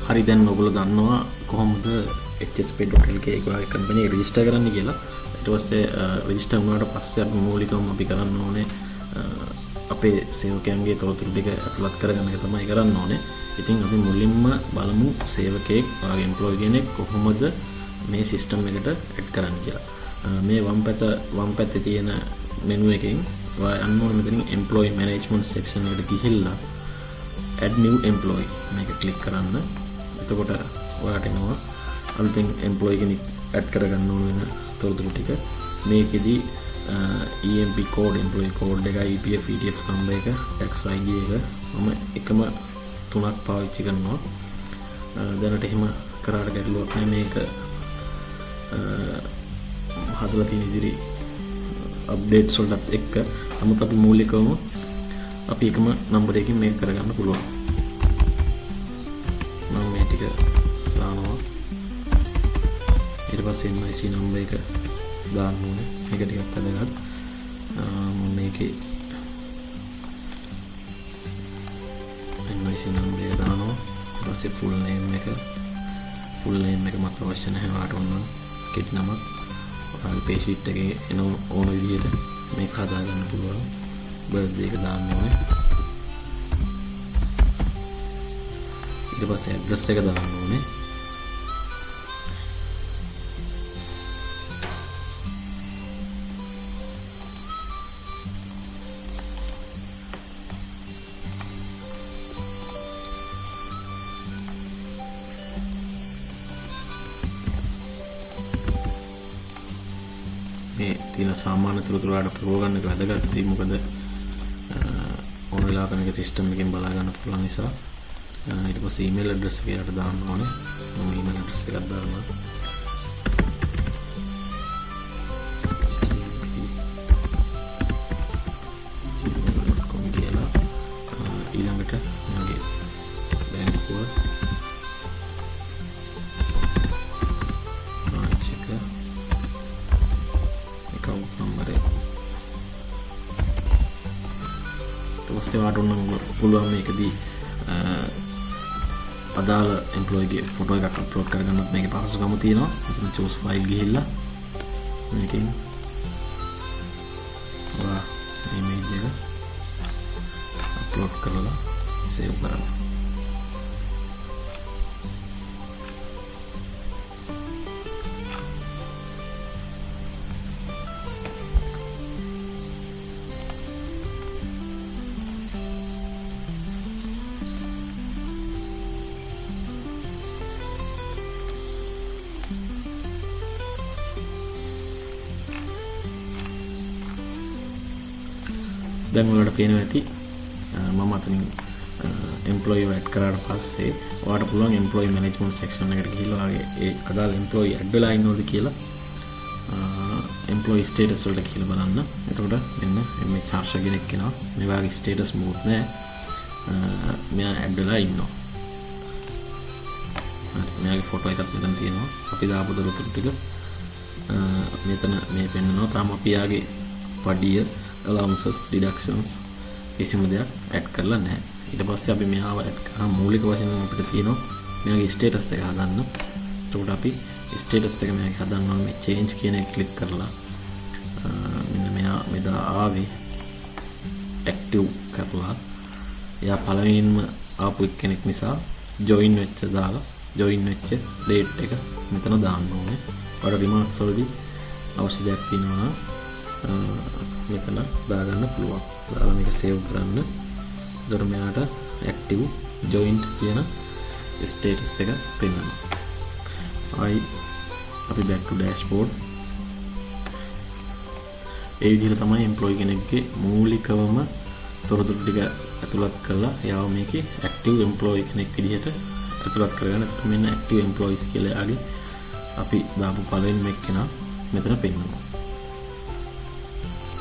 හරි දැන් ඔයගොල්ලෝ දන්නවා කොහොමද hsp.lk එක වගේ කම්පැනි රෙජිස්ටර් කරන්න කියලා. ඊට පස්සේ රෙජිස්ටර් වුණාට පස්සේ අපි මූලිකවම අපි කරන්න ඕනේ අපේ සේවකයන්ගේ තොරතුරු ටික ඇතුළත් කරගන්න එක තමයි කරන්න ඕනේ. ඉතින් අපි මුලින්ම බලමු සේවකයෙක් ඔයාගේ එම්ප්ලොයි කෙනෙක් කොහොමද මේ සිස්ටම් එකට ඇඩ් කරන්න කියලා. මේ වම් පැත්තේ තියෙන මෙනු එකෙන් ඔයා යන්න ඕනේ මෙතනින් එම්ප්ලොයි මැනේජ්මන්ට් සෙක්ෂන් එකට ගිහිල්ලා add new employee මේක ක්ලික් කරන්න. එතකොට ඔයාට එනවා අලුතෙන් එම්ප්ලොයි කෙනෙක් ඇඩ් කරගන්න ඕන වෙන තොරතුරු ටික. මේකෙදි EMP code, employee code එක, EPF, ETF number එක, tax ID එක මම එකම 3ක් පාවිච්චි කරනවා. දැනට එහෙම කරාට ගැටලුවක් නැහැ. මේක හදලා තියෙන ඉදිරි අප්ඩේට්ස් වලට එක්ක නමුත් අපි මූලිකවම අපි එකම නම්බර් එකකින් මේක කරගන්න පුළුවන්. මම මේ ටික දානවා. ඊට පස්සේ NIC නම්බර් එක දාන්න ඕනේ. මේක ටිකක් වැදගත්. මම මේකේ NIC නම්බර් එක දානවා. ඊට පස්සේ full name එක මට අවශ්‍ය නැහැ. වාට ඕන කෙටි නමක් ඔයාගේ page sheet එකේ එන ඕන විදිහට මේක හදාගන්න පුළුවන්. birthday එක දාන්න ඕනේ. ඊට පස්සේ address එක දාන්න ඕනේ. මේ තියෙන සාමාන්‍ය තොරතුරු වලට පුරව ගන්න එක වැදගත්. මොකද ඕන වෙලාවක මේක සිස්ටම් එකෙන් බලා ගන්න පුළුවන් නිසා. ඊට පස්සේ ඊමේල් ඇඩ්‍රස් එක යට දාන්න ඕනේ. මම ඊමේල් ඇඩ්‍රස් එකක් දානවා. ඊළඟට මගේ බැංකුව account number එක. ඊට වාට උන්න පුළුවන් මේකදී අදාළ එම්ප්ලොයිගේ ෆොටෝ එකක් අප්ලෝඩ් කරගන්නත් මේකේ පහසුකම තියෙනවා. ඉතින් choose file ගිහිල්ලා මේකෙන් ඔයා image එක අප්ලෝඩ් කරලා save කරන්න. දැන් ඔයාලට පේනවා ඇති මම අතනින් එම්ප්ලොයි ඇඩ් කරාට පස්සේ ඔයාලට පුළුවන් එම්ප්ලොයි මැනේජ්මන්ට් සෙක්ෂන් එකට ගිහිල්ලා ඔයාගේ ඒ අදාළ එම්ප්ලොයි ඇඩ් වෙලා ඉන්නවද කියලා එම්ප්ලොයි ස්ටේටස් වලට කියලා බලන්න. එතකොට මෙන්න මේ චාර්ජ් කෙනෙක් කෙනා මේ වගේ ස්ටේටස් මොකුත් නැහැ. මෙයා ඇඩ් වෙලා ඉන්නවා. හරි මෙයාගේ ෆොටෝ එකක් මෙතන තියෙනවා. අපි දාපු දොරටු ටික මෙතන මේ පෙන්නනවා. තාම අපි යාගේ පඩිය allowances deductions කිසිම දෙයක් ඇඩ් කරලා නැහැ. ඊට පස්සේ අපි මෙයාව ඇඩ් කරා මූලික වශයෙන් අපිට තියෙනවා මෙයාගේ ස්ටේටස් එක හදන්න. එතකොට අපි ස්ටේටස් එක මෙයාගේ හදන්න ඕනේ. මේ change කියන එක ක්ලික් කරලා මෙන්න මෙයා මෙදා ආවේ active කරලා එයා පළවෙනිම ආපු කෙනෙක් නිසා join වෙච්ච දාලා join වෙච්ච date එක මෙතන දාන්න ඕනේ. ඔයාලා remarks වලදී අවශ්‍ය දෙයක් තියෙනවා මෙතන දාගන්න පුළුවන්. දාලා මේක save කරන්න. ඒතර මෙයාට active joined කියන status එක පෙන්වනවා. අපි back to dashboard. ඒ විදිහට තමයි employee කෙනෙක්ගේ මූලිකවම තොරතුරු ටික ඇතුළත් කරලා එයාව මේකේ active employee කෙනෙක් විදිහට ඇතුළත් කරගන්න. මෙන්න active employees කියලා යාගේ අපි දාපු පළවෙනිම එක්කෙනා මෙතන පෙන්වනවා.